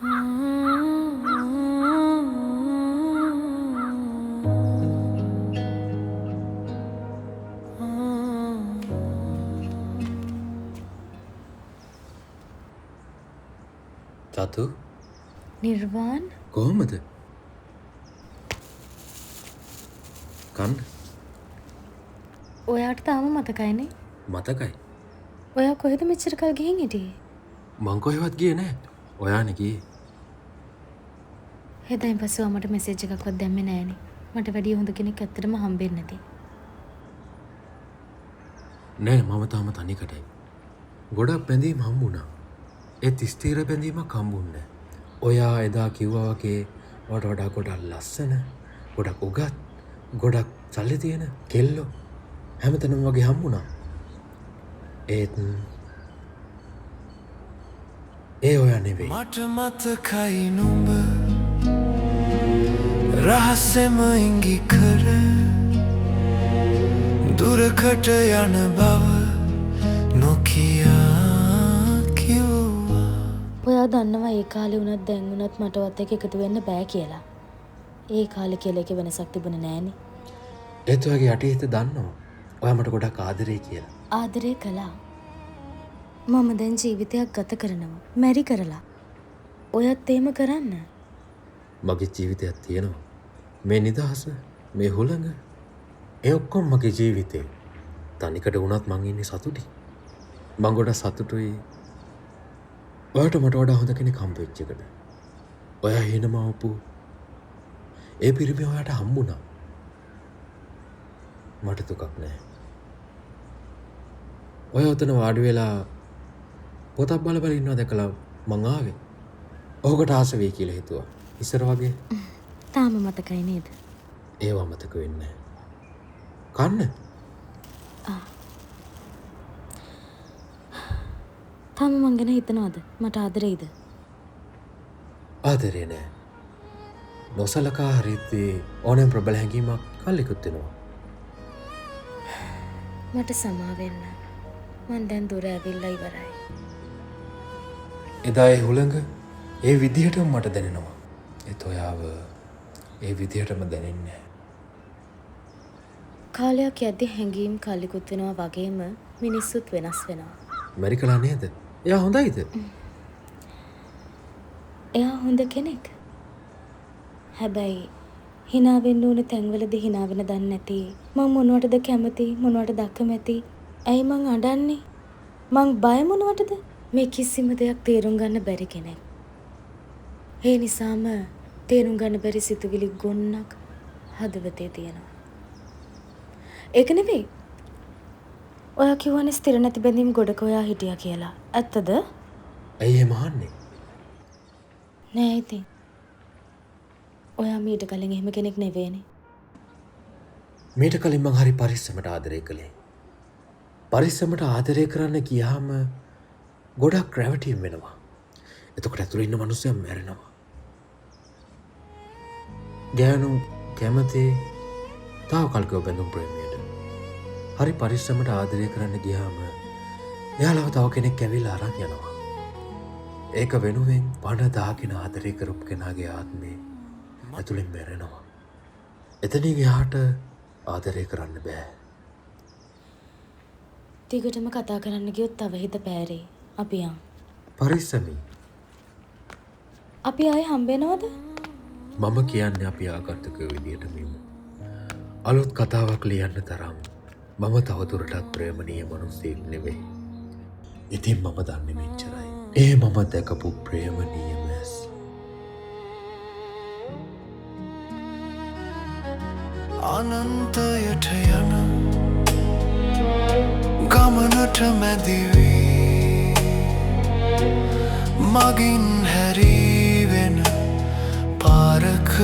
Tatu? නිර්වාන් කොහොමද? කන්න? ඔයාට තාම මතකයිනේ. මතකයි. ඔයා කොහෙද මෙච්චර කල් ගිහින් හිටියේ? මං කොහෙවත් ගියේ නෑ. ඔයානේ ගියේ. හෙදයින් පස්සේ මට මෙසේජ් එකක්වත් දැම්මේ නෑනේ. මට වැඩිය හොඳ කෙනෙක් ඇත්තටම හම්බෙන්නේ නැති. නෑ මම තාම තනිකටයි. ගොඩක් බැඳීම් හම්බුණා. ඒත් ස්ථිර බැඳීමක් හම්බුන්නේ නෑ. ඔයා එදා කිව්වා වගේ වට වඩා ගොඩක් ලස්සන, ගොඩක් උගත්, ගොඩක් සල්ලි තියෙන කෙල්ලෝ හැමතැනම වගේ හම්බුණා. ඒත් ඒ ඔයා නෙවෙයි. මට මතකයි නුඹ රහසෙම ඉඟි කර දුරකට යන බව නොකියා කිව්වා. ඔයා දන්නවා ඒ කාලේ වුණත් දැන් වුණත් මටවත් එක්ක එකතු වෙන්න බෑ කියලා. ඒ කාලේ කියලා එක වෙනසක් තිබුණේ නෑනේ. ඒත් ඔයාගේ යටිහිත දන්නවා. ඔයා මට ගොඩක් ආදරේ කියලා. ආදරේ කළා. මම දැන් ජීවිතයක් ගත කරනවා. මැරි කරලා. ඔයත් එහෙම කරන්න. මගේ ජීවිතයක් තියෙනවා. මේ නිදහස, මේ හුළඟ, ඒ ඔක්කොම මගේ ජීවිතේ. තනිකට වුණත් මං ඉන්නේ සතුටින්. මං ගොඩක් සතුටුයි. ඔයාට මට වඩා හොඳ කෙනෙක් හම්බ වෙච්ච එකට. ඔයා හිනම ආපු ඒ පිරිමි ඔයාට හම්බුණා. මට දුකක් නැහැ. ඔයා උතන වාඩි වෙලා පොතක් බල බල ඉන්නවා දැකලා මං ආවේ. ඔහුකට ආස වෙයි කියලා හිතුවා. ඉස්සර වගේ. තාම මතකයි නේද? ඒව මතක වෙන්නේ නැහැ. කන්න. තාම මං ගැන හිතනවද? මට ආදරෙයිද? ආදරේ නෑ. නොසලකා හරිද්දී ඕනෙන් ප්‍රබල හැඟීමක් කල්ලිකුත් වෙනවා. මට සමා වෙන්න. මං දැන් දුර ඇවිල්ලා ඉවරයි. එදා ඒ හුළඟ ඒ විදිහටම මට දැනෙනවා. ඒත් ඔයාව ඒ විදිහටම දැනෙන්නේ නැහැ. කාලයක් යද්දි හැඟීම් කල්ලිකුත් වෙනවා වගේම මිනිස්සුත් වෙනස් වෙනවා. මැරිකලා නේද? එයා හොඳයිද? එයා හොඳ කෙනෙක්. හැබැයි hina වෙන්න ඕන තැන්වලදී hina වෙන දන්නේ නැති. මං මොනවටද කැමති මොනවටද අකමැති? ඇයි මං අඬන්නේ? මං බය මොනවටද? මේ කිසිම දෙයක් තේරුම් ගන්න බැරි කෙනෙක්. ඒ නිසාම තේරුම් ගන්න බැරි සිතුවිලි ගොන්නක් හදවතේ තියෙනවා. ඒක නෙවෙයි. ඔයා කියවනේ ස්ථිර නැති බැඳීම් ගොඩක ඔයා හිටියා කියලා. ඇත්තද? ඇයි එහෙම අහන්නේ? නෑ ඉතින්. ඔයා මීට කලින් එහෙම කෙනෙක් නෙවෙයිනේ. මීට කලින් මං හරි පරිස්සමට ආදරය කළේ. පරිස්සමට ආදරය කරන්න ගියාම ගොඩක් ග්‍රැවිටි වෙනවා. එතකොට ඇතුළේ ඉන්න මිනිස්සයා මැරෙනවා. ගෑනු කැමති තාවකල්කව බැඳුම් ප්‍රේමයට. හරි පරිස්සමට ආදරය කරන්න ගියාම එයාලව තව කෙනෙක් ඇවිල්ලා අරන් යනවා. ඒක වෙනුවෙන් පණ දාගෙන ආදරය කරපු කෙනාගේ ආත්මේ ඇතුළෙන් මැරෙනවා. එතනින් එහාට ආදරය කරන්න බෑ. ටිකටම කතා කරන්න ගියොත් තව හිත පෑරේ. අපි යන්. පරිස්සමින්. අපි ආයේ හම්බෙනවද? මම කියන්නේ අපි ආකර්තකයෝ විදියට මෙමු. අලුත් කතාවක් ලියන්න තරම් මම තවදුරටත් ප්‍රේමණීය මිනිස්සෙක් නෙවෙයි. ඉතින් මම දන්නේ මෙච්චරයි. ඒ මම දැකපු ප්‍රේමණීය මැස්. අනන්තයට යන ගමනට මැදිවී මගින් හැරීවෙන පාරක